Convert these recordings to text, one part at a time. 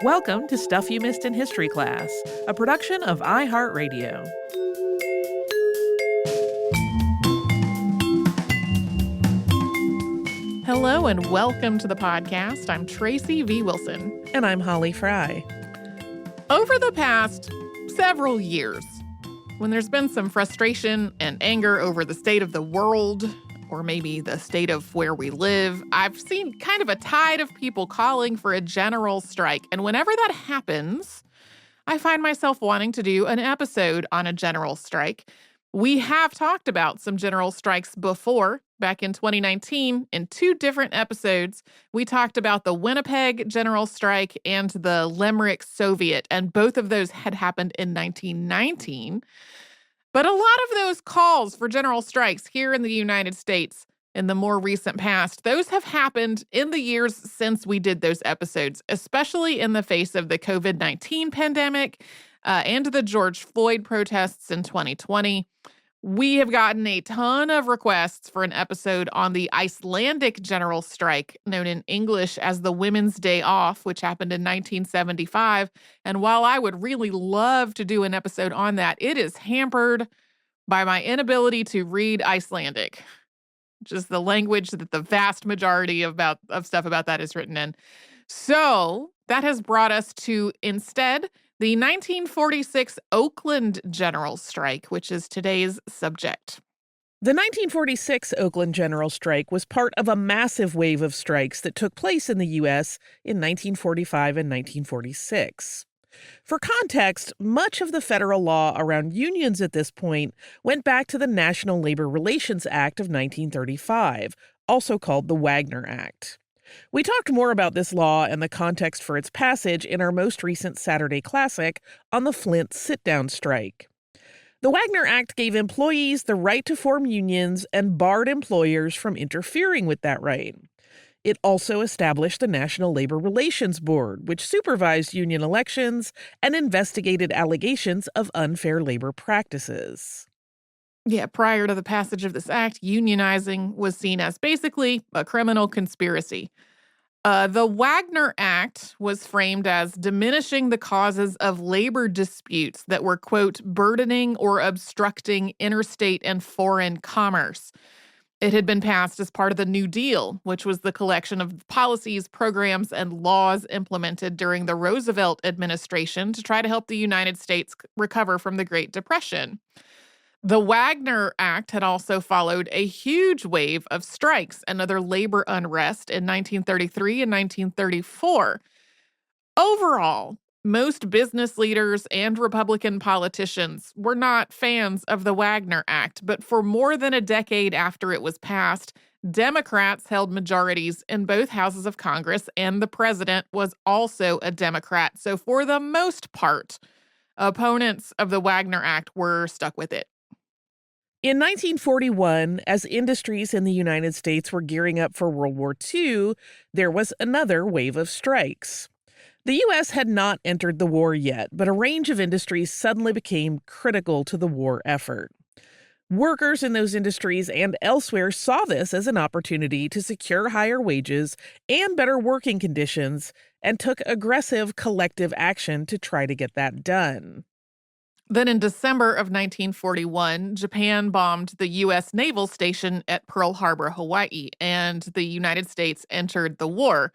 Welcome to Stuff You Missed in History Class, a production of iHeartRadio. Hello and welcome to the podcast. I'm Tracy V. Wilson. And I'm Holly Fry. Over the past several years, when there's been some frustration and anger over the state of the world, or maybe the state of where we live, I've seen kind of a tide of people calling for a general strike. And whenever that happens, I find myself wanting to do an episode on a general strike. We have talked about some general strikes before. Back in 2019, in two different episodes, we talked about the Winnipeg General Strike and the Limerick Soviet, and both of those had happened in 1919. But a lot of those calls for general strikes here in the United States in the more recent past, those have happened in the years since we did those episodes, especially in the face of the COVID-19 pandemic and the George Floyd protests in 2020. We have gotten a ton of requests for an episode on the Icelandic General Strike, known in English as the Women's Day Off, which happened in 1975. And while I would really love to do an episode on that, it is hampered by my inability to read Icelandic, which is the language that the vast majority of stuff about that is written in. So that has brought us to, instead, the 1946 Oakland General Strike, which is today's subject. The 1946 Oakland General Strike was part of a massive wave of strikes that took place in the U.S. in 1945 and 1946. For context, much of the federal law around unions at this point went back to the National Labor Relations Act of 1935, also called the Wagner Act. We talked more about this law and the context for its passage in our most recent Saturday classic on the Flint sit-down strike. The Wagner Act gave employees the right to form unions and barred employers from interfering with that right. It also established the National Labor Relations Board, which supervised union elections and investigated allegations of unfair labor practices. Yeah, prior to the passage of this act, unionizing was seen as basically a criminal conspiracy. The Wagner Act was framed as diminishing the causes of labor disputes that were, quote, burdening or obstructing interstate and foreign commerce. It had been passed as part of the New Deal, which was the collection of policies, programs, and laws implemented during the Roosevelt administration to try to help the United States recover from the Great Depression. The Wagner Act had also followed a huge wave of strikes and other labor unrest in 1933 and 1934. Overall, most business leaders and Republican politicians were not fans of the Wagner Act, but for more than a decade after it was passed, Democrats held majorities in both houses of Congress, and the president was also a Democrat. So for the most part, opponents of the Wagner Act were stuck with it. In 1941, as industries in the United States were gearing up for World War II, there was another wave of strikes. The U.S. had not entered the war yet, but a range of industries suddenly became critical to the war effort. Workers in those industries and elsewhere saw this as an opportunity to secure higher wages and better working conditions, and took aggressive collective action to try to get that done. Then in December of 1941, Japan bombed the U.S. naval station at Pearl Harbor, Hawaii, and the United States entered the war.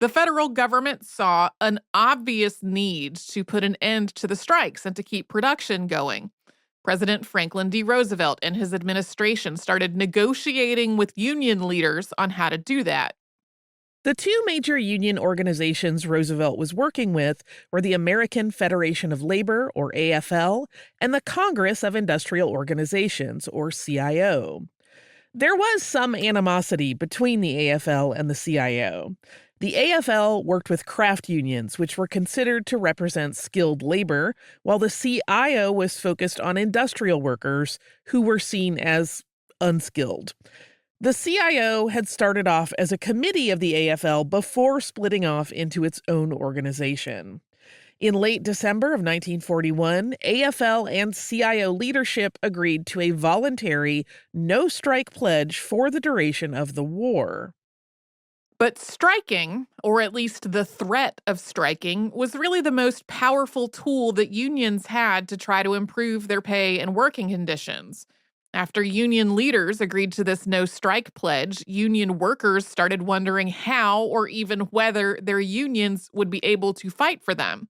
The federal government saw an obvious need to put an end to the strikes and to keep production going. President Franklin D. Roosevelt and his administration started negotiating with union leaders on how to do that. The two major union organizations Roosevelt was working with were the American Federation of Labor, or AFL, and the Congress of Industrial Organizations, or CIO. There was some animosity between the AFL and the CIO. The AFL worked with craft unions, which were considered to represent skilled labor, while the CIO was focused on industrial workers who were seen as unskilled. The CIO had started off as a committee of the AFL before splitting off into its own organization. In late December of 1941, AFL and CIO leadership agreed to a voluntary no-strike pledge for the duration of the war. But striking, or at least the threat of striking, was really the most powerful tool that unions had to try to improve their pay and working conditions. After union leaders agreed to this no strike pledge, union workers started wondering how or even whether their unions would be able to fight for them.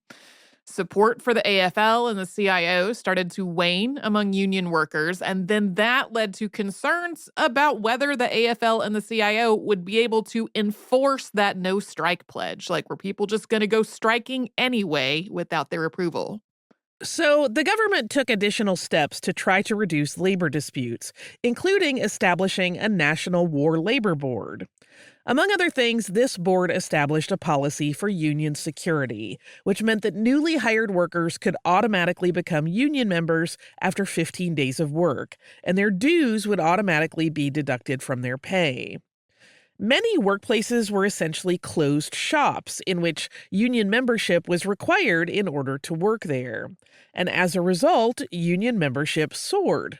Support for the AFL and the CIO started to wane among union workers, and then that led to concerns about whether the AFL and the CIO would be able to enforce that no strike pledge. Like, were people just going to go striking anyway without their approval? So, the government took additional steps to try to reduce labor disputes, including establishing a national war labor board. Among other things, this board established a policy for union security, which meant that newly hired workers could automatically become union members after 15 days of work, and their dues would automatically be deducted from their pay. Many workplaces were essentially closed shops in which union membership was required in order to work there. And as a result, union membership soared.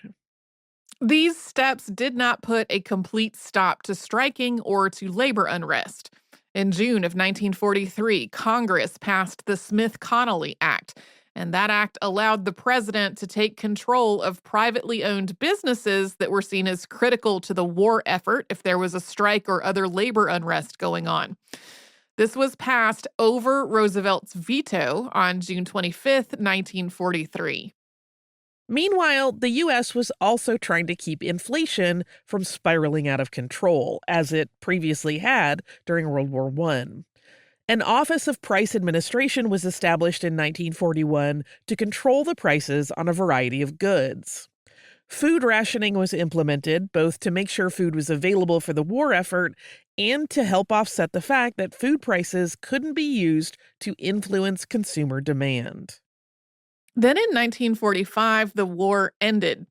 These steps did not put a complete stop to striking or to labor unrest. In June of 1943, Congress passed the Smith-Connolly Act, and that act allowed the president to take control of privately owned businesses that were seen as critical to the war effort if there was a strike or other labor unrest going on. This was passed over Roosevelt's veto on June 25th, 1943. Meanwhile, the U.S. was also trying to keep inflation from spiraling out of control, as it previously had during World War I. An Office of Price Administration was established in 1941 to control the prices on a variety of goods. Food rationing was implemented, both to make sure food was available for the war effort and to help offset the fact that food prices couldn't be used to influence consumer demand. Then in 1945, the war ended.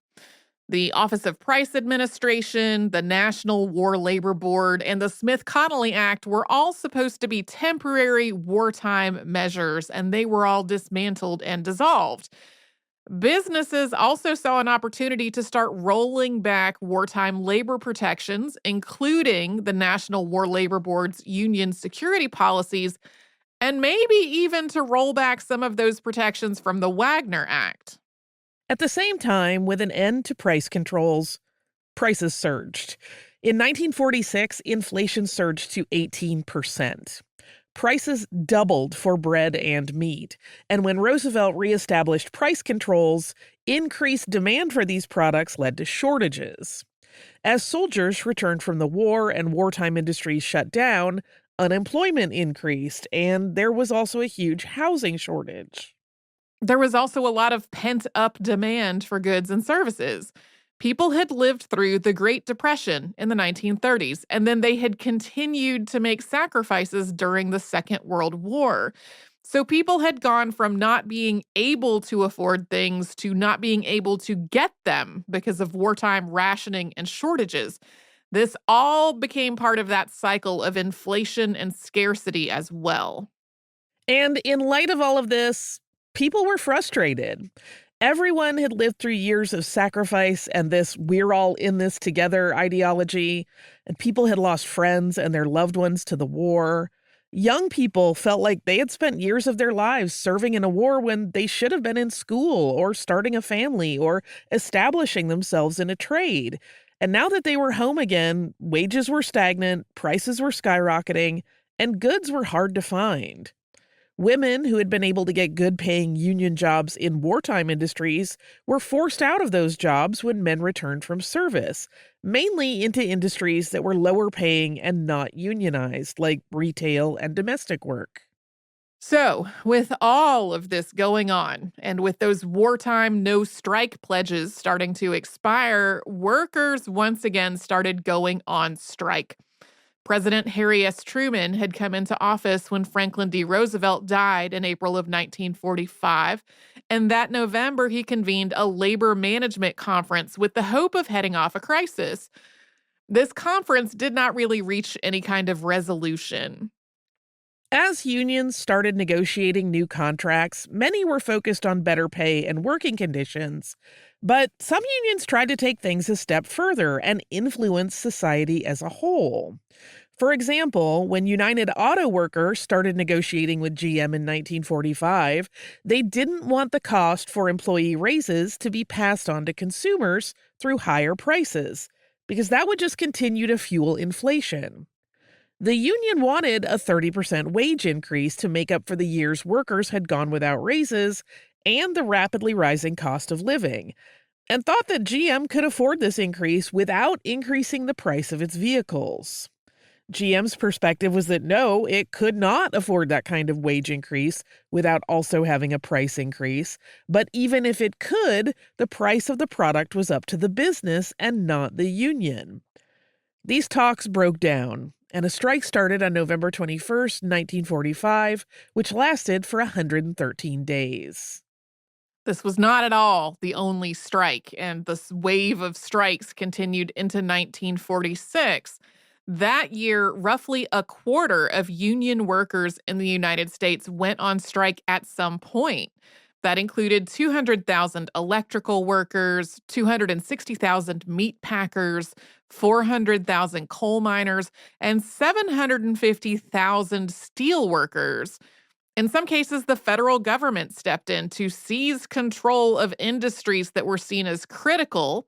The Office of Price Administration, the National War Labor Board, and the Smith-Connolly Act were all supposed to be temporary wartime measures, and they were all dismantled and dissolved. Businesses also saw an opportunity to start rolling back wartime labor protections, including the National War Labor Board's union security policies, and maybe even to roll back some of those protections from the Wagner Act. At the same time, with an end to price controls, prices surged. In 1946, inflation surged to 18%. Prices doubled for bread and meat. And when Roosevelt reestablished price controls, increased demand for these products led to shortages. As soldiers returned from the war and wartime industries shut down, unemployment increased, and there was also a huge housing shortage. There was also a lot of pent-up demand for goods and services. People had lived through the Great Depression in the 1930s, and then they had continued to make sacrifices during the Second World War. So people had gone from not being able to afford things to not being able to get them because of wartime rationing and shortages. This all became part of that cycle of inflation and scarcity as well. And in light of all of this, people were frustrated. Everyone had lived through years of sacrifice and this "we're all in this together" ideology, and people had lost friends and their loved ones to the war. Young people felt like they had spent years of their lives serving in a war when they should have been in school or starting a family or establishing themselves in a trade. And now that they were home again, wages were stagnant, prices were skyrocketing, and goods were hard to find. Women who had been able to get good-paying union jobs in wartime industries were forced out of those jobs when men returned from service, mainly into industries that were lower-paying and not unionized, like retail and domestic work. So, with all of this going on, and with those wartime no-strike pledges starting to expire, workers once again started going on strike. President Harry S. Truman had come into office when Franklin D. Roosevelt died in April of 1945, and that November he convened a labor management conference with the hope of heading off a crisis. This conference did not really reach any kind of resolution. As unions started negotiating new contracts, many were focused on better pay and working conditions. But some unions tried to take things a step further and influence society as a whole. For example, when United Auto Workers started negotiating with GM in 1945, they didn't want the cost for employee raises to be passed on to consumers through higher prices, because that would just continue to fuel inflation. The union wanted a 30% wage increase to make up for the years workers had gone without raises and the rapidly rising cost of living, and thought that GM could afford this increase without increasing the price of its vehicles. GM's perspective was that no, it could not afford that kind of wage increase without also having a price increase. But even if it could, the price of the product was up to the business and not the union. These talks broke down, and a strike started on November 21st, 1945, which lasted for 113 days. This was not at all the only strike, and this wave of strikes continued into 1946. That year, roughly a quarter of union workers in the United States went on strike at some point. That included 200,000 electrical workers, 260,000 meat packers, 400,000 coal miners, and 750,000 steel workers. In some cases, the federal government stepped in to seize control of industries that were seen as critical.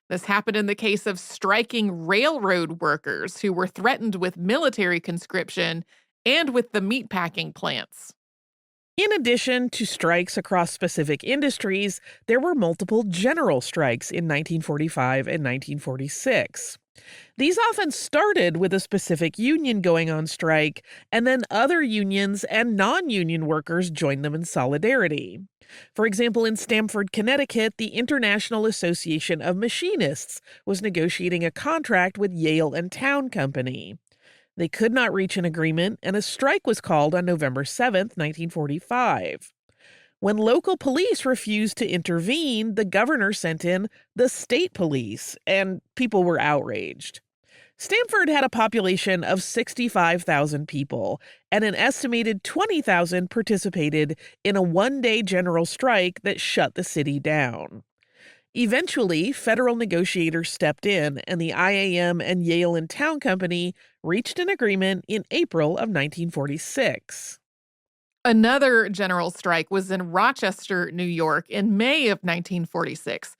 This happened in the case of striking railroad workers who were threatened with military conscription and with the meatpacking plants. In addition to strikes across specific industries, there were multiple general strikes in 1945 and 1946. These often started with a specific union going on strike, and then other unions and non-union workers joined them in solidarity. For example, in Stamford, Connecticut, the International Association of Machinists was negotiating a contract with Yale and Town Company. They could not reach an agreement, and a strike was called on November 7th, 1945. When local police refused to intervene, the governor sent in the state police, and people were outraged. Stamford had a population of 65,000 people, and an estimated 20,000 participated in a one-day general strike that shut the city down. Eventually, federal negotiators stepped in, and the IAM and Yale and Town Company reached an agreement in April of 1946. Another general strike was in Rochester, New York, in May of 1946.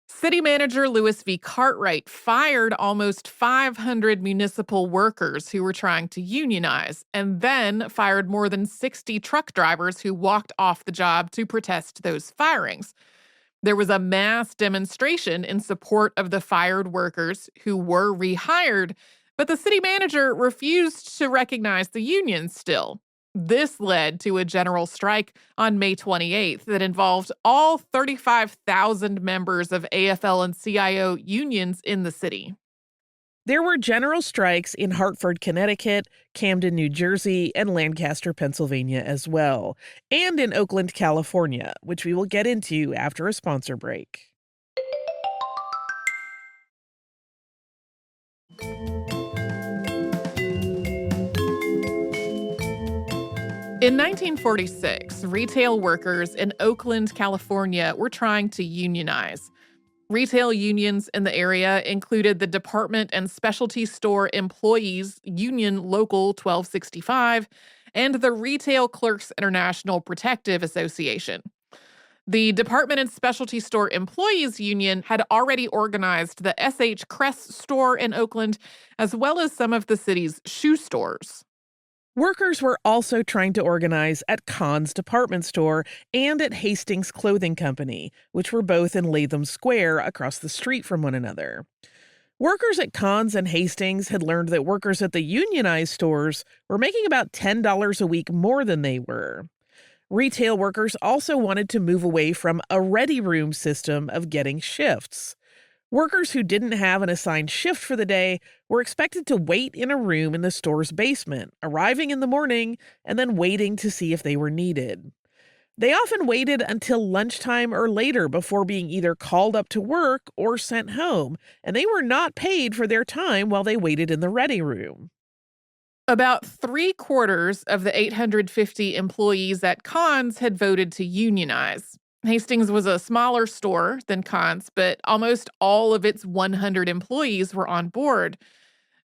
City manager Louis V. Cartwright fired almost 500 municipal workers who were trying to unionize, and then fired more than 60 truck drivers who walked off the job to protest those firings. There was a mass demonstration in support of the fired workers who were rehired, but the city manager refused to recognize the unions still. This led to a general strike on May 28th that involved all 35,000 members of AFL and CIO unions in the city. There were general strikes in Hartford, Connecticut, Camden, New Jersey, and Lancaster, Pennsylvania as well, and in Oakland, California, which we will get into after a sponsor break. In 1946, retail workers in Oakland, California were trying to unionize. Retail unions in the area included the Department and Specialty Store Employees Union Local 1265 and the Retail Clerks International Protective Association. The Department and Specialty Store Employees Union had already organized the S.H. Kress store in Oakland, as well as some of the city's shoe stores. Workers were also trying to organize at Conn's department store and at Hastings Clothing Company, which were both in Latham Square across the street from one another. Workers at Conn's and Hastings had learned that workers at the unionized stores were making about $10 a week more than they were. Retail workers also wanted to move away from a ready room system of getting shifts. Workers who didn't have an assigned shift for the day were expected to wait in a room in the store's basement, arriving in the morning and then waiting to see if they were needed. They often waited until lunchtime or later before being either called up to work or sent home, and they were not paid for their time while they waited in the ready room. About 3/4 of the 850 employees at Conn's had voted to unionize. Hastings was a smaller store than Conn's, but almost all of its 100 employees were on board.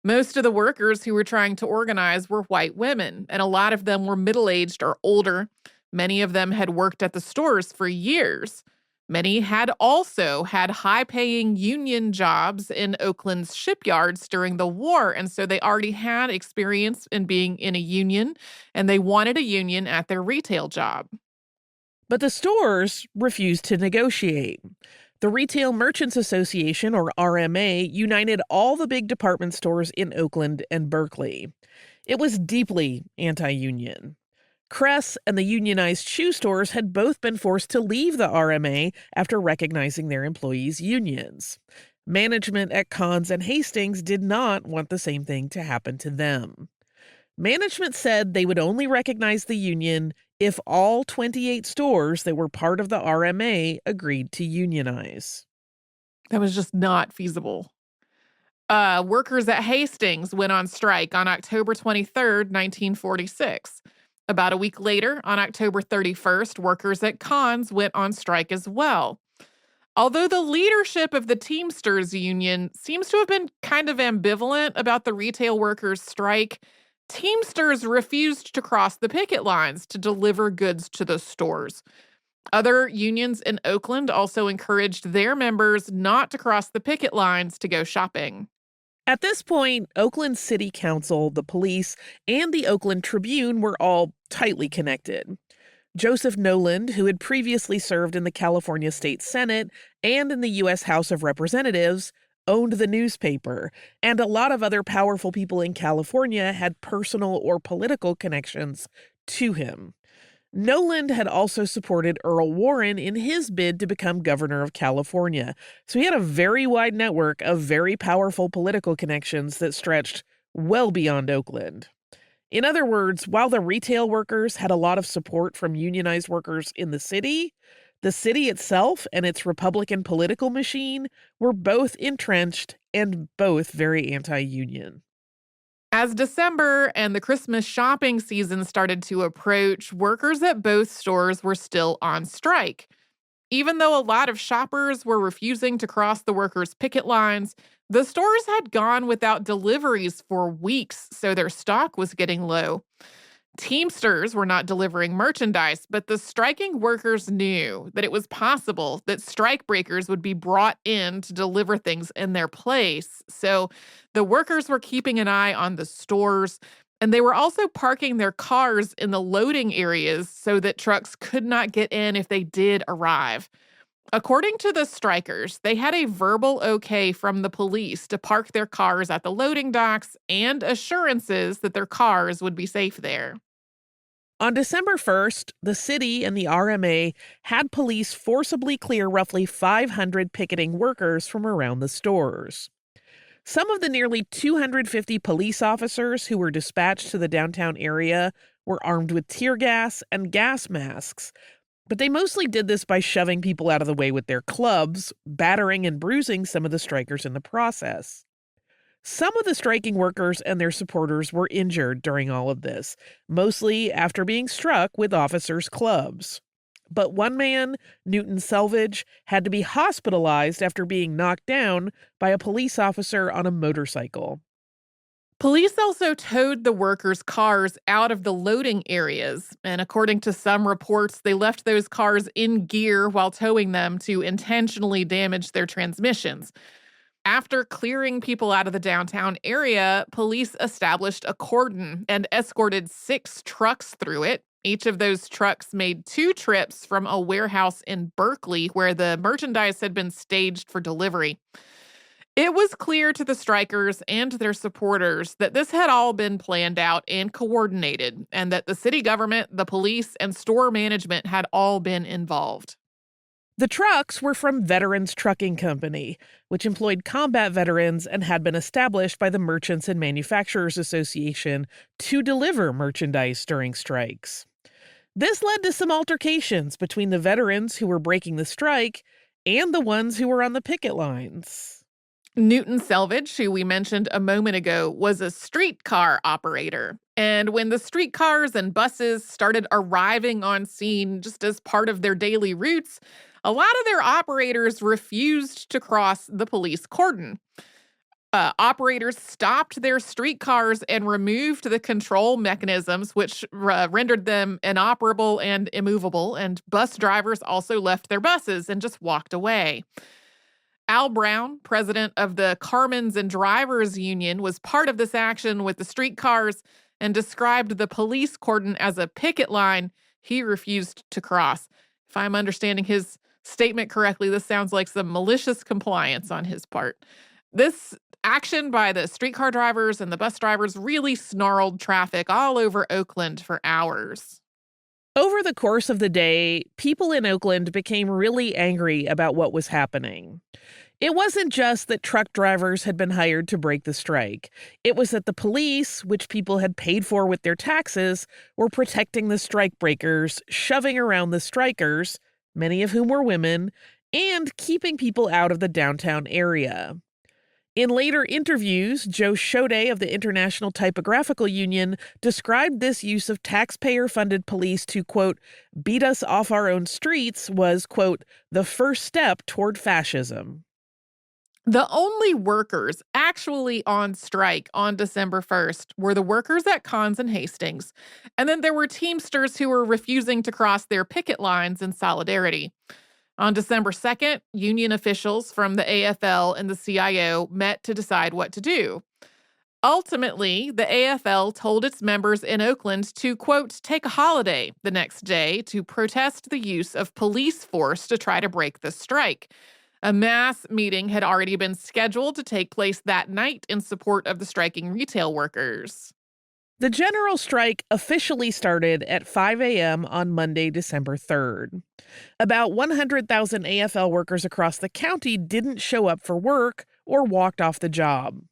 Most of the workers who were trying to organize were white women, and a lot of them were middle-aged or older. Many of them had worked at the stores for years. Many had also had high-paying union jobs in Oakland's shipyards during the war, and so they already had experience in being in a union, and they wanted a union at their retail job. But the stores refused to negotiate. The Retail Merchants Association, or RMA, united all the big department stores in Oakland and Berkeley. It was deeply anti union. Kress and the unionized shoe stores had both been forced to leave the RMA after recognizing their employees' unions. Management at Conn's and Hastings did not want the same thing to happen to them. Management said they would only recognize the union if all 28 stores that were part of the RMA agreed to unionize. That was just not feasible. Workers at Hastings went on strike on October 23rd, 1946. About a week later, on October 31st, workers at Conn's went on strike as well. Although the leadership of the Teamsters Union seems to have been kind of ambivalent about the retail workers' strike, Teamsters refused to cross the picket lines to deliver goods to the stores. Other unions in Oakland also encouraged their members not to cross the picket lines to go shopping. At this point, Oakland City Council, the police, and the Oakland Tribune were all tightly connected. Joseph Noland, who had previously served in the California State Senate and in the U.S. House of Representatives, owned the newspaper, and a lot of other powerful people in California had personal or political connections to him. Noland had also supported Earl Warren in his bid to become governor of California, so he had a very wide network of very powerful political connections that stretched well beyond Oakland. In other words, while the retail workers had a lot of support from unionized workers in the city itself and its Republican political machine were both entrenched and both very anti-union. As December and the Christmas shopping season started to approach, workers at both stores were still on strike. Even though a lot of shoppers were refusing to cross the workers' picket lines, the stores had gone without deliveries for weeks, so their stock was getting low. Teamsters were not delivering merchandise, but the striking workers knew that it was possible that strikebreakers would be brought in to deliver things in their place. So the workers were keeping an eye on the stores, and they were also parking their cars in the loading areas so that trucks could not get in if they did arrive. According to the strikers, they had a verbal okay from the police to park their cars at the loading docks and assurances that their cars would be safe there. On December 1st, the city and the RMA had police forcibly clear roughly 500 picketing workers from around the stores. Some of the nearly 250 police officers who were dispatched to the downtown area were armed with tear gas and gas masks, but they mostly did this by shoving people out of the way with their clubs, battering and bruising some of the strikers in the process. Some of the striking workers and their supporters were injured during all of this, mostly after being struck with officers' clubs. But one man, Newton Selvage, had to be hospitalized after being knocked down by a police officer on a motorcycle. Police also towed the workers' cars out of the loading areas, and according to some reports, they left those cars in gear while towing them to intentionally damage their transmissions. After clearing people out of the downtown area, police established a cordon and escorted 6 trucks through it. Each of those trucks made 2 trips from a warehouse in Berkeley where the merchandise had been staged for delivery. It was clear to the strikers and their supporters that this had all been planned out and coordinated, and that the city government, the police, and store management had all been involved. The trucks were from Veterans Trucking Company, which employed combat veterans and had been established by the Merchants and Manufacturers Association to deliver merchandise during strikes. This led to some altercations between the veterans who were breaking the strike and the ones who were on the picket lines. Newton Selvage, who we mentioned a moment ago, was a streetcar operator. And when the streetcars and buses started arriving on scene just as part of their daily routes, a lot of their operators refused to cross the police cordon. Operators stopped their streetcars and removed the control mechanisms, which rendered them inoperable and immovable. And bus drivers also left their buses and just walked away. Al Brown, president of the Carmen's and Drivers Union, was part of this action with the streetcars and described the police cordon as a picket line he refused to cross. If I'm understanding his statement correctly, this sounds like some malicious compliance on his part. This action by the streetcar drivers and the bus drivers really snarled traffic all over Oakland for hours. Over the course of the day, people in Oakland became really angry about what was happening. It wasn't just that truck drivers had been hired to break the strike. It was that the police, which people had paid for with their taxes, were protecting the strike breakers, shoving around the strikers, many of whom were women, and keeping people out of the downtown area. In later interviews, Joe Schode of the International Typographical Union described this use of taxpayer-funded police to, quote, beat us off our own streets was, quote, the first step toward fascism. The only workers actually on strike on December 1st were the workers at Conn's and Hastings, and then there were Teamsters who were refusing to cross their picket lines in solidarity. On December 2nd, union officials from the AFL and the CIO met to decide what to do. Ultimately, the AFL told its members in Oakland to, quote, take a holiday the next day to protest the use of police force to try to break the strike. A mass meeting had already been scheduled to take place that night in support of the striking retail workers. The general strike officially started at 5 a.m. on Monday, December 3rd. About 100,000 AFL workers across the county didn't show up for work or walked off the job.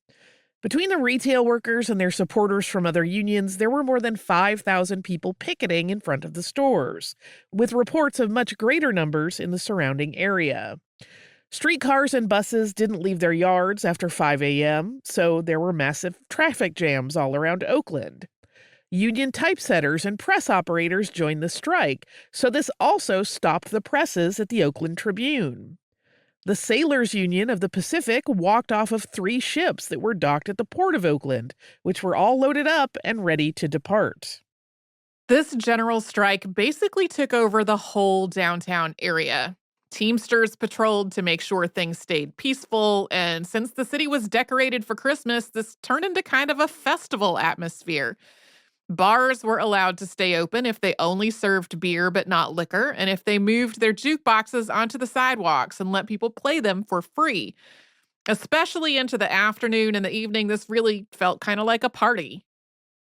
Between the retail workers and their supporters from other unions, there were more than 5,000 people picketing in front of the stores, with reports of much greater numbers in the surrounding area. Streetcars and buses didn't leave their yards after 5 a.m., so there were massive traffic jams all around Oakland. Union typesetters and press operators joined the strike, so this also stopped the presses at the Oakland Tribune. The Sailors Union of the Pacific walked off of 3 ships that were docked at the port of Oakland, which were all loaded up and ready to depart. This general strike basically took over the whole downtown area. Teamsters patrolled to make sure things stayed peaceful, and since the city was decorated for Christmas, this turned into kind of a festival atmosphere. Bars were allowed to stay open if they only served beer but not liquor, and if they moved their jukeboxes onto the sidewalks and let people play them for free. Especially into the afternoon and the evening, this really felt kind of like a party.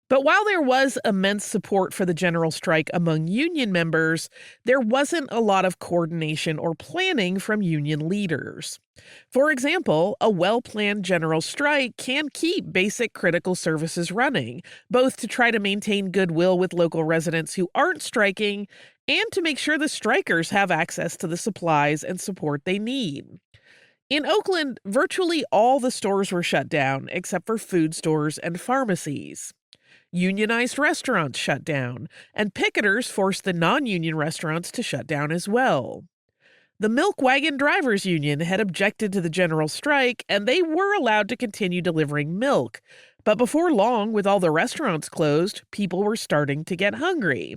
But while there was immense support for the general strike among union members, there wasn't a lot of coordination or planning from union leaders. For example, a well-planned general strike can keep basic critical services running, both to try to maintain goodwill with local residents who aren't striking and to make sure the strikers have access to the supplies and support they need. In Oakland, virtually all the stores were shut down except for food stores and pharmacies. Unionized restaurants shut down, and picketers forced the non-union restaurants to shut down as well. The Milk Wagon Drivers Union had objected to the general strike, and they were allowed to continue delivering milk. But before long, with all the restaurants closed, people were starting to get hungry.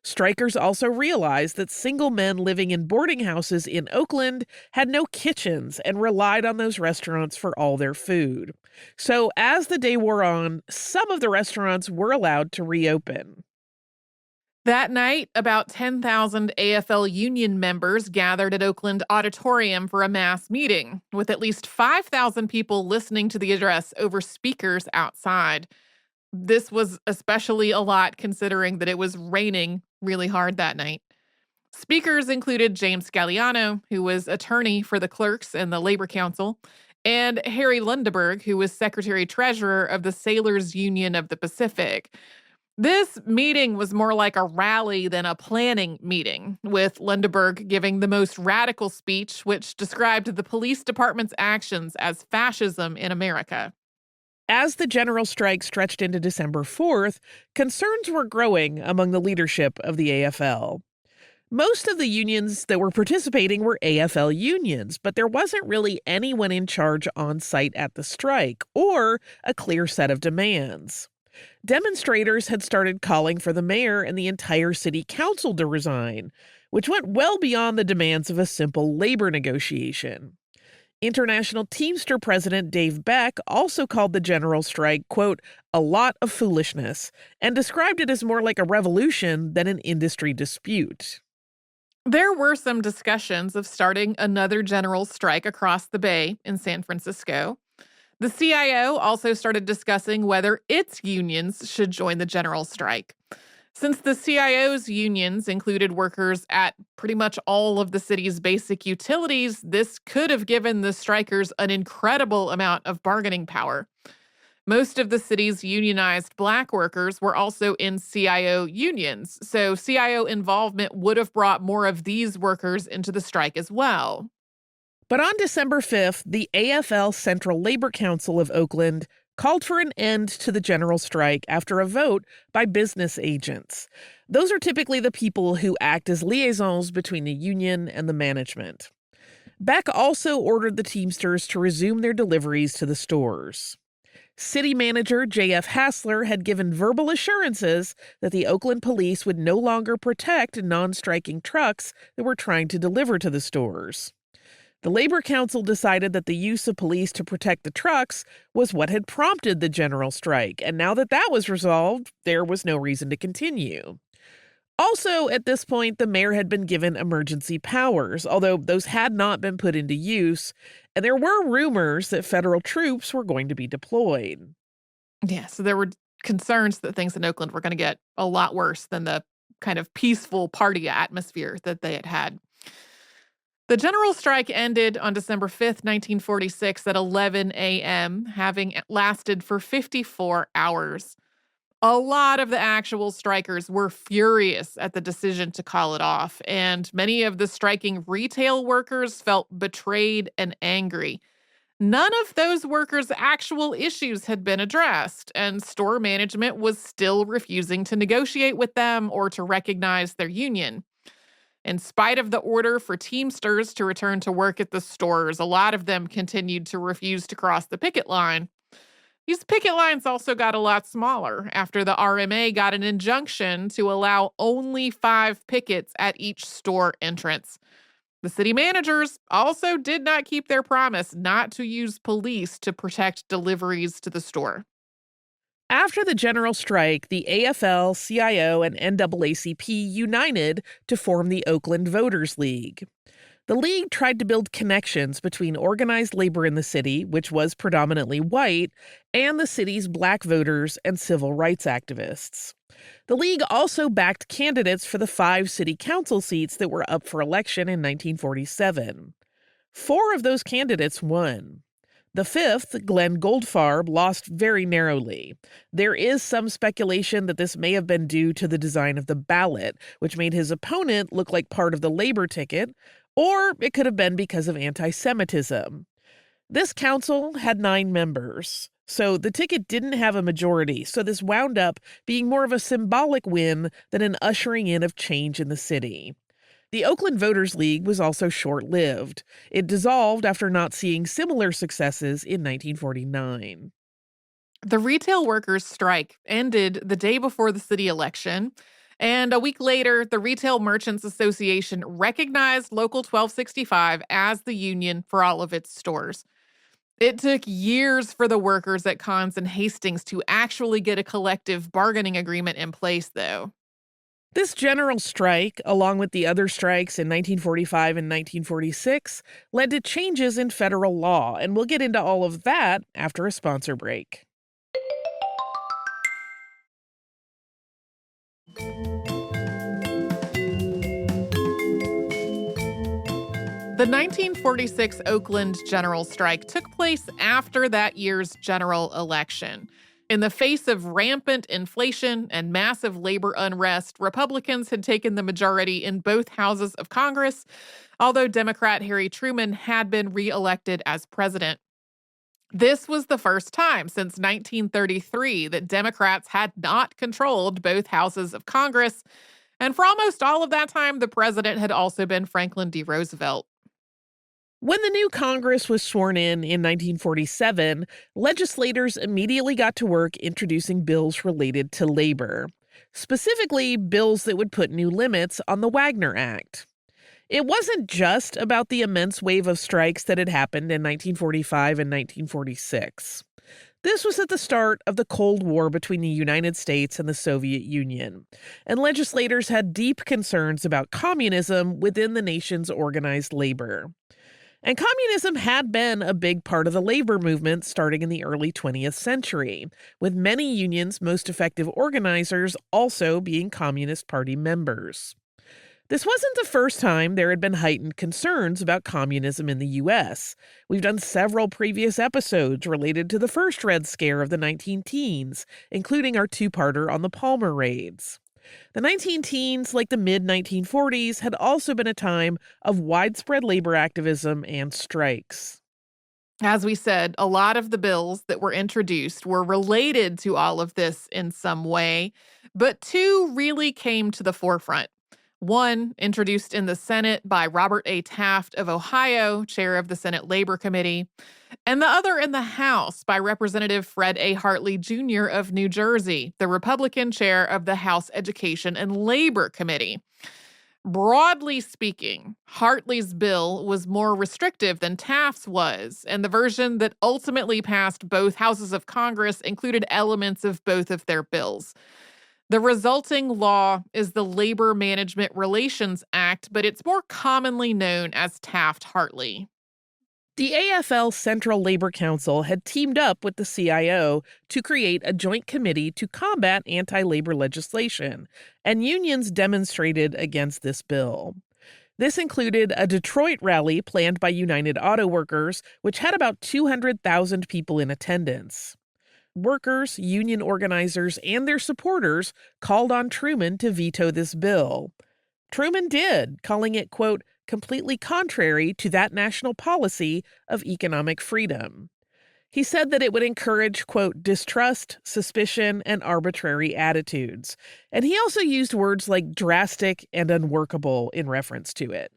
Strikers also realized that single men living in boarding houses in Oakland had no kitchens and relied on those restaurants for all their food. So as the day wore on, some of the restaurants were allowed to reopen. That night, about 10,000 AFL union members gathered at Oakland Auditorium for a mass meeting, with at least 5,000 people listening to the address over speakers outside. This was especially a lot considering that it was raining really hard that night. Speakers included James Galliano, who was attorney for the clerks and the Labor Council, and Harry Lundeberg, who was secretary-treasurer of the Sailors Union of the Pacific. This meeting was more like a rally than a planning meeting, with Lundeberg giving the most radical speech, which described the police department's actions as fascism in America. As the general strike stretched into December 4th, concerns were growing among the leadership of the AFL. Most of the unions that were participating were AFL unions, but there wasn't really anyone in charge on site at the strike or a clear set of demands. Demonstrators had started calling for the mayor and the entire city council to resign, which went well beyond the demands of a simple labor negotiation. International Teamster President Dave Beck also called the general strike, quote, a lot of foolishness, and described it as more like a revolution than an industry dispute. There were some discussions of starting another general strike across the bay in San Francisco. The CIO also started discussing whether its unions should join the general strike. Since the CIO's unions included workers at pretty much all of the city's basic utilities, this could have given the strikers an incredible amount of bargaining power. Most of the city's unionized black workers were also in CIO unions, so CIO involvement would have brought more of these workers into the strike as well. But on December 5th, the AFL Central Labor Council of Oakland called for an end to the general strike after a vote by business agents. Those are typically the people who act as liaisons between the union and the management. Beck also ordered the Teamsters to resume their deliveries to the stores. City manager J.F. Hassler had given verbal assurances that the Oakland police would no longer protect non-striking trucks that were trying to deliver to the stores. The Labor Council decided that the use of police to protect the trucks was what had prompted the general strike, and now that that was resolved, there was no reason to continue. Also, at this point, the mayor had been given emergency powers, although those had not been put into use, and there were rumors that federal troops were going to be deployed. Yeah, so there were concerns that things in Oakland were going to get a lot worse than the kind of peaceful party atmosphere that they had had. The general strike ended on December 5th, 1946 at 11 a.m., having lasted for 54 hours. A lot of the actual strikers were furious at the decision to call it off, and many of the striking retail workers felt betrayed and angry. None of those workers' actual issues had been addressed, and store management was still refusing to negotiate with them or to recognize their union. In spite of the order for Teamsters to return to work at the stores, a lot of them continued to refuse to cross the picket line. These picket lines also got a lot smaller after the RMA got an injunction to allow only 5 pickets at each store entrance. The city managers also did not keep their promise not to use police to protect deliveries to the store. After the general strike, the AFL, CIO, and NAACP united to form the Oakland Voters League. The league tried to build connections between organized labor in the city, which was predominantly white, and the city's black voters and civil rights activists. The league also backed candidates for the 5 city council seats that were up for election in 1947. 4 of those candidates won. The 5th, Glenn Goldfarb, lost very narrowly. There is some speculation that this may have been due to the design of the ballot, which made his opponent look like part of the labor ticket, or it could have been because of anti-Semitism. This council had 9 members, so the ticket didn't have a majority, so this wound up being more of a symbolic win than an ushering in of change in the city. The Oakland Voters League was also short-lived. It dissolved after not seeing similar successes in 1949. The retail workers' strike ended the day before the city election, and a week later, the Retail Merchants Association recognized Local 1265 as the union for all of its stores. It took years for the workers at Conn's and Hastings to actually get a collective bargaining agreement in place, though. This general strike, along with the other strikes in 1945 and 1946, led to changes in federal law, and we'll get into all of that after a sponsor break. The 1946 Oakland General Strike took place after that year's general election. In the face of rampant inflation and massive labor unrest, Republicans had taken the majority in both houses of Congress, although Democrat Harry Truman had been reelected as president. This was the first time since 1933 that Democrats had not controlled both houses of Congress, And for almost all of that time, the president had also been Franklin D. Roosevelt. When the new Congress was sworn in 1947, legislators immediately got to work introducing bills related to labor, specifically bills that would put new limits on the Wagner Act. It wasn't just about the immense wave of strikes that had happened in 1945 and 1946. This was at the start of the Cold War between the United States and the Soviet Union, and legislators had deep concerns about communism within the nation's organized labor. And communism had been a big part of the labor movement starting in the early 20th century, with many unions' most effective organizers also being Communist Party members. This wasn't the first time there had been heightened concerns about communism in the U.S. We've done several previous episodes related to the first Red Scare of the 19-teens, including our two-parter on the Palmer raids. The 19-teens, like the mid-1940s, had also been a time of widespread labor activism and strikes. As we said, a lot of the bills that were introduced were related to all of this in some way, but two really came to the forefront. One, introduced in the Senate by Robert A. Taft of Ohio, chair of the Senate Labor Committee, and the other in the House by Representative Fred A. Hartley Jr. of New Jersey, the Republican chair of the House Education and Labor Committee. Broadly speaking, Hartley's bill was more restrictive than Taft's was, and the version that ultimately passed both houses of Congress included elements of both of their bills. The resulting law is the Labor Management Relations Act, but it's more commonly known as Taft-Hartley. The AFL Central Labor Council had teamed up with the CIO to create a joint committee to combat anti-labor legislation, and unions demonstrated against this bill. This included a Detroit rally planned by United Auto Workers, which had about 200,000 people in attendance. Workers, union organizers, and their supporters called on Truman to veto this bill. Truman did, calling it, quote, completely contrary to that national policy of economic freedom. He said that it would encourage, quote, distrust, suspicion, and arbitrary attitudes. And he also used words like drastic and unworkable in reference to it.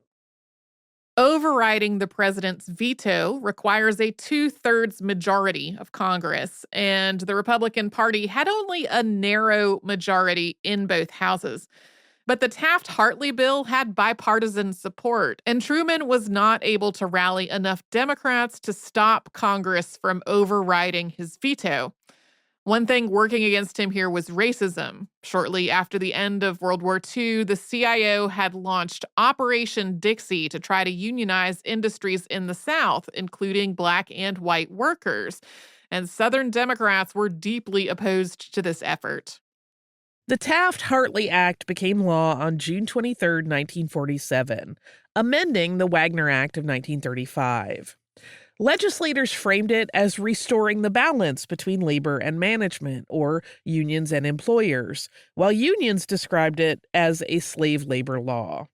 Overriding the president's veto requires a 2/3 majority of Congress, and the Republican Party had only a narrow majority in both houses. But the Taft-Hartley bill had bipartisan support, and Truman was not able to rally enough Democrats to stop Congress from overriding his veto. One thing working against him here was racism. Shortly after the end of World War II, the CIO had launched Operation Dixie to try to unionize industries in the South, including Black and white workers. And Southern Democrats were deeply opposed to this effort. The Taft-Hartley Act became law on June 23, 1947, amending the Wagner Act of 1935. Legislators framed it as restoring the balance between labor and management, or unions and employers, while unions described it as a slave labor law.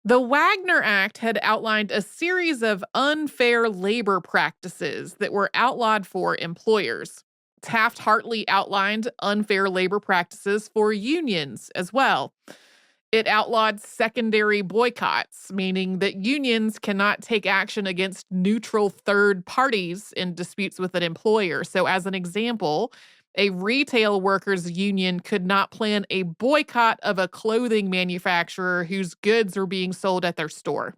The Wagner Act had outlined a series of unfair labor practices that were outlawed for employers. Taft-Hartley outlined unfair labor practices for unions as well. It outlawed secondary boycotts, meaning that unions cannot take action against neutral third parties in disputes with an employer. So, as an example, a retail workers union could not plan a boycott of a clothing manufacturer whose goods are being sold at their store.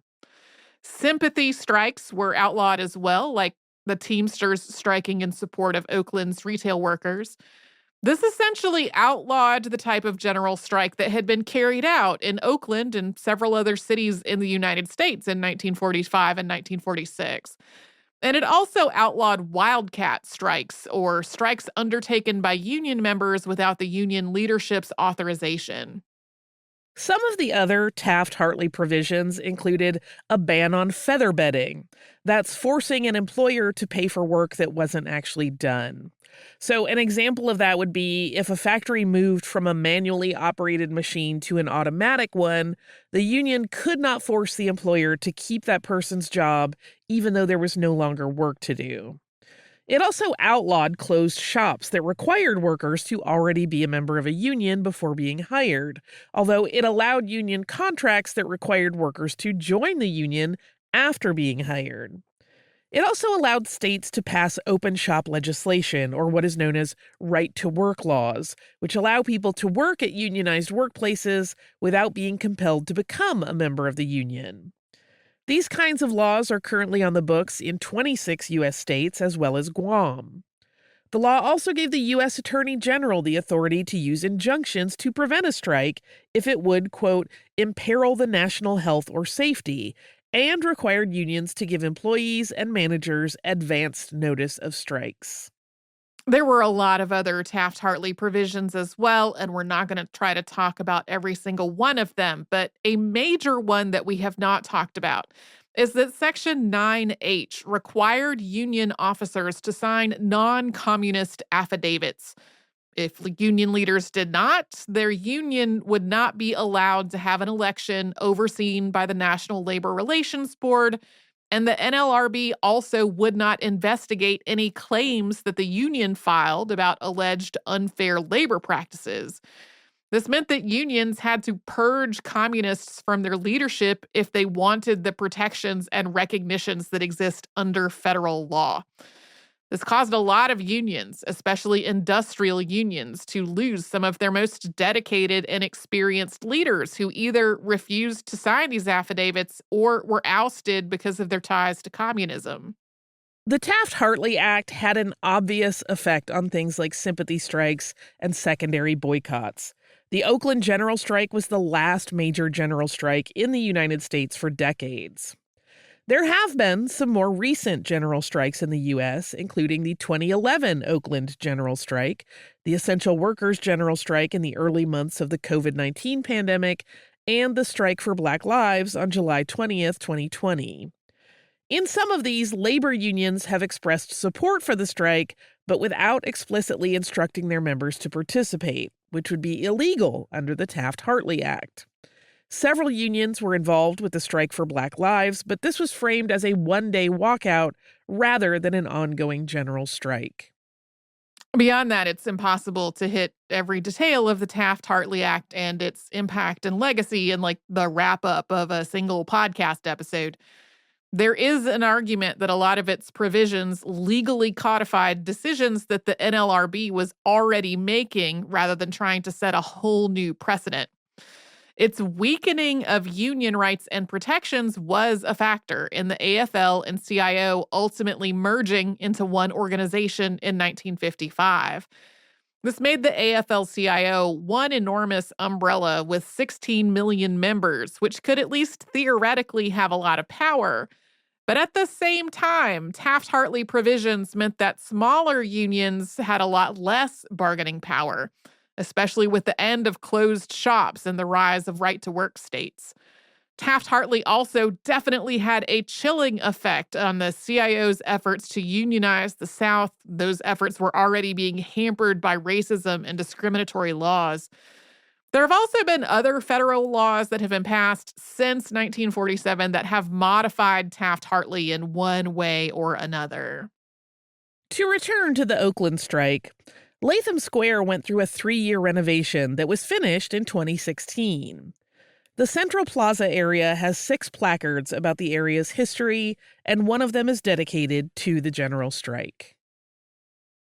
Sympathy strikes were outlawed as well, like the Teamsters striking in support of Oakland's retail workers. This essentially outlawed the type of general strike that had been carried out in Oakland and several other cities in the United States in 1945 and 1946. And it also outlawed wildcat strikes, or strikes undertaken by union members without the union leadership's authorization. Some of the other Taft-Hartley provisions included a ban on feather bedding. That's forcing an employer to pay for work that wasn't actually done. So an example of that would be if a factory moved from a manually operated machine to an automatic one, the union could not force the employer to keep that person's job even though there was no longer work to do. It also outlawed closed shops that required workers to already be a member of a union before being hired, although it allowed union contracts that required workers to join the union after being hired. It also allowed states to pass open shop legislation, or what is known as right to work laws, which allow people to work at unionized workplaces without being compelled to become a member of the union. These kinds of laws are currently on the books in 26 U.S. states as well as Guam. The law also gave the U.S. Attorney General the authority to use injunctions to prevent a strike if it would, quote, imperil the national health or safety, and required unions to give employees and managers advanced notice of strikes. There were a lot of other Taft-Hartley provisions as well, and we're not going to try to talk about every single one of them, but a major one that we have not talked about is that Section 9H required union officers to sign non-communist affidavits. If union leaders did not, their union would not be allowed to have an election overseen by the National Labor Relations Board, and the NLRB also would not investigate any claims that the union filed about alleged unfair labor practices. This meant that unions had to purge communists from their leadership if they wanted the protections and recognitions that exist under federal law. This caused a lot of unions, especially industrial unions, to lose some of their most dedicated and experienced leaders who either refused to sign these affidavits or were ousted because of their ties to communism. The Taft-Hartley Act had an obvious effect on things like sympathy strikes and secondary boycotts. The Oakland General Strike was the last major general strike in the United States for decades. There have been some more recent general strikes in the U.S., including the 2011 Oakland General Strike, the Essential Workers General Strike in the early months of the COVID-19 pandemic, and the strike for Black Lives on July 20th, 2020. In some of these, labor unions have expressed support for the strike, but without explicitly instructing their members to participate, which would be illegal under the Taft-Hartley Act. Several unions were involved with the strike for Black Lives, but this was framed as a one-day walkout rather than an ongoing general strike. Beyond that, it's impossible to hit every detail of the Taft-Hartley Act and its impact and legacy in like the wrap-up of a single podcast episode. There is an argument that a lot of its provisions legally codified decisions that the NLRB was already making rather than trying to set a whole new precedent. Its weakening of union rights and protections was a factor in the AFL and CIO ultimately merging into one organization in 1955. This made the AFL-CIO one enormous umbrella with 16 million members, which could at least theoretically have a lot of power. But at the same time, Taft-Hartley provisions meant that smaller unions had a lot less bargaining power, especially with the end of closed shops and the rise of right-to-work states. Taft-Hartley also definitely had a chilling effect on the CIO's efforts to unionize the South. Those efforts were already being hampered by racism and discriminatory laws. There have also been other federal laws that have been passed since 1947 that have modified Taft-Hartley in one way or another. To return to the Oakland strike, Latham Square went through a 3-year renovation that was finished in 2016. The Central Plaza area has 6 placards about the area's history, and one of them is dedicated to the general strike.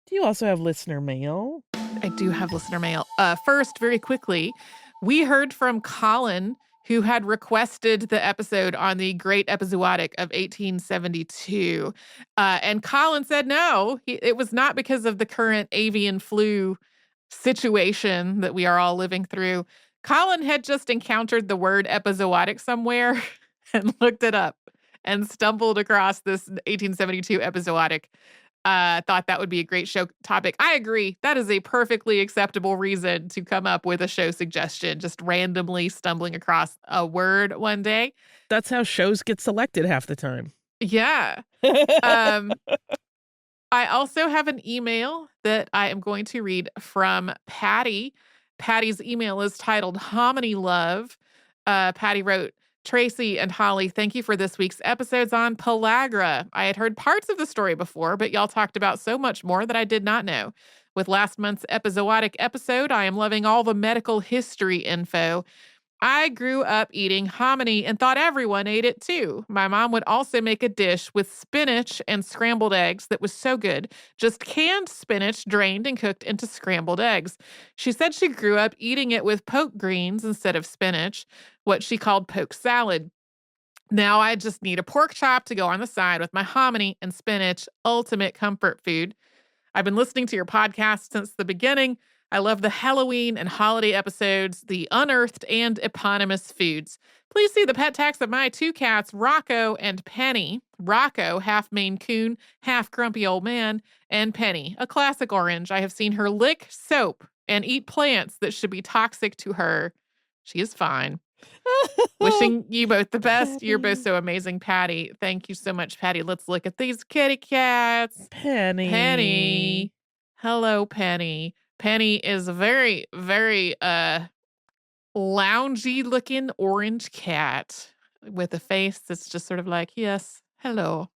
Do you also have listener mail? I do have listener mail. First, very quickly, we heard from Colin, who had requested the episode on the Great Epizootic of 1872. And Colin said no, it was not because of the current avian flu situation that we are all living through. Colin had just encountered the word epizootic somewhere and looked it up and stumbled across this 1872 epizootic. Thought that would be a great show topic. I agree. That is a perfectly acceptable reason to come up with a show suggestion, just randomly stumbling across a word one day. That's how shows get selected half the time. Yeah. I also have an email that I am going to read from Patty. Patty's email is titled Hominy Love. Patty wrote, Tracy and Holly, thank you for this week's episodes on pellagra. I had heard parts of the story before, but y'all talked about so much more that I did not know. With last month's episodic episode, I am loving all the medical history info. I grew up eating hominy and thought everyone ate it too. My mom would also make a dish with spinach and scrambled eggs that was so good. Just canned spinach drained and cooked into scrambled eggs. She said she grew up eating it with poke greens instead of spinach, what she called poke salad. Now I just need a pork chop to go on the side with my hominy and spinach, ultimate comfort food. I've been listening to your podcast since the beginning. I love the Halloween and holiday episodes, the unearthed and eponymous foods. Please see the pet tags of my two cats, Rocco and Penny. Rocco, half Maine Coon, half grumpy old man, and Penny, a classic orange. I have seen her lick soap and eat plants that should be toxic to her. She is fine. Wishing you both the best. Patty. You're both so amazing, Patty. Thank you so much, Patty. Let's look at these kitty cats. Penny. Penny. Hello, Penny. Penny is a very, very loungy looking orange cat with a face that's just sort of like, yes, hello.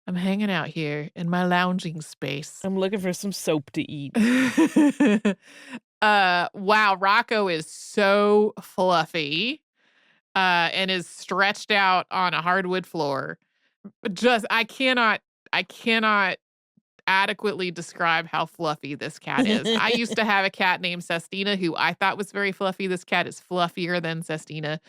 I'm hanging out here in my lounging space. I'm looking for some soap to eat. Wow, Rocco is so fluffy and is stretched out on a hardwood floor. I cannot adequately describe how fluffy this cat is. I used to have a cat named Sestina who I thought was very fluffy. This cat is fluffier than Sestina.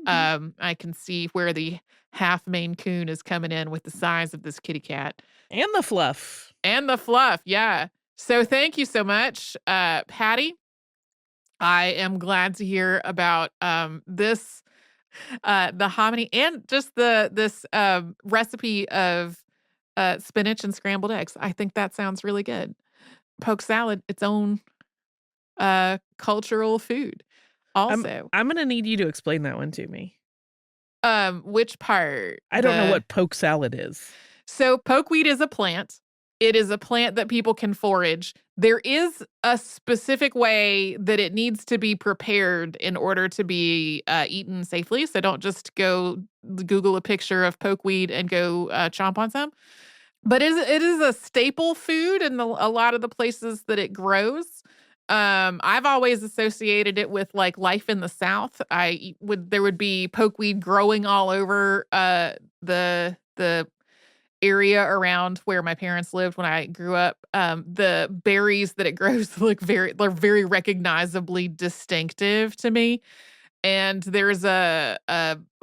I can see where the half Maine Coon is coming in with the size of this kitty cat. And the fluff. And the fluff, yeah. So thank you so much, Patty. I am glad to hear about this, the hominy, and just this recipe of spinach and scrambled eggs. I think that sounds really good. Poke salad, its own cultural food. Also, I'm going to need you to explain that one to me. Which part? I don't know what poke salad is. So pokeweed is a plant. It is a plant that people can forage. There is a specific way that it needs to be prepared in order to be eaten safely. So don't just go Google a picture of pokeweed and go chomp on some. But it is a staple food in a lot of the places that it grows. I've always associated it with like life in the South. There would be pokeweed growing all over the area around where my parents lived when I grew up. The berries that it grows they're very recognizably distinctive to me. And there's a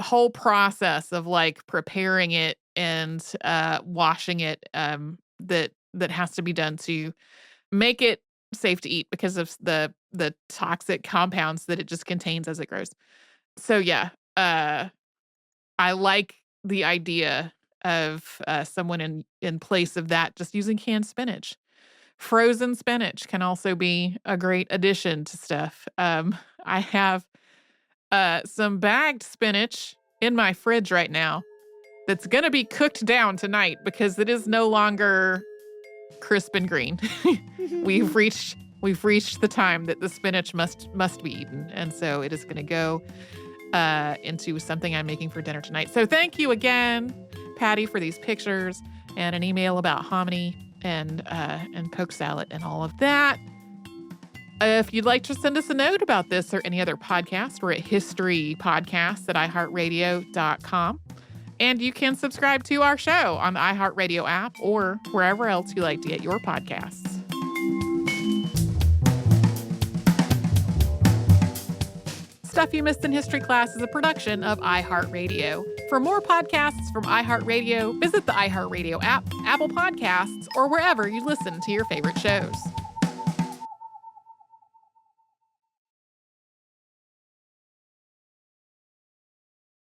whole process of like preparing it and washing it that has to be done to make it safe to eat because of the toxic compounds that it just contains as it grows. So yeah, I like the idea of someone in place of that just using canned spinach. Frozen spinach can also be a great addition to stuff. I have some bagged spinach in my fridge right now that's going to be cooked down tonight because it is no longer crisp and green. We've reached the time that the spinach must be eaten, and so it is going to go into something I'm making for dinner tonight. So thank you again, Patty, for these pictures and an email about hominy and poke salad and all of that. If you'd like to send us a note about this or any other podcast, we're at historypodcasts@iheartradio.com. And you can subscribe to our show on the iHeartRadio app or wherever else you like to get your podcasts. Stuff You Missed in History Class is a production of iHeartRadio. For more podcasts from iHeartRadio, visit the iHeartRadio app, Apple Podcasts, or wherever you listen to your favorite shows.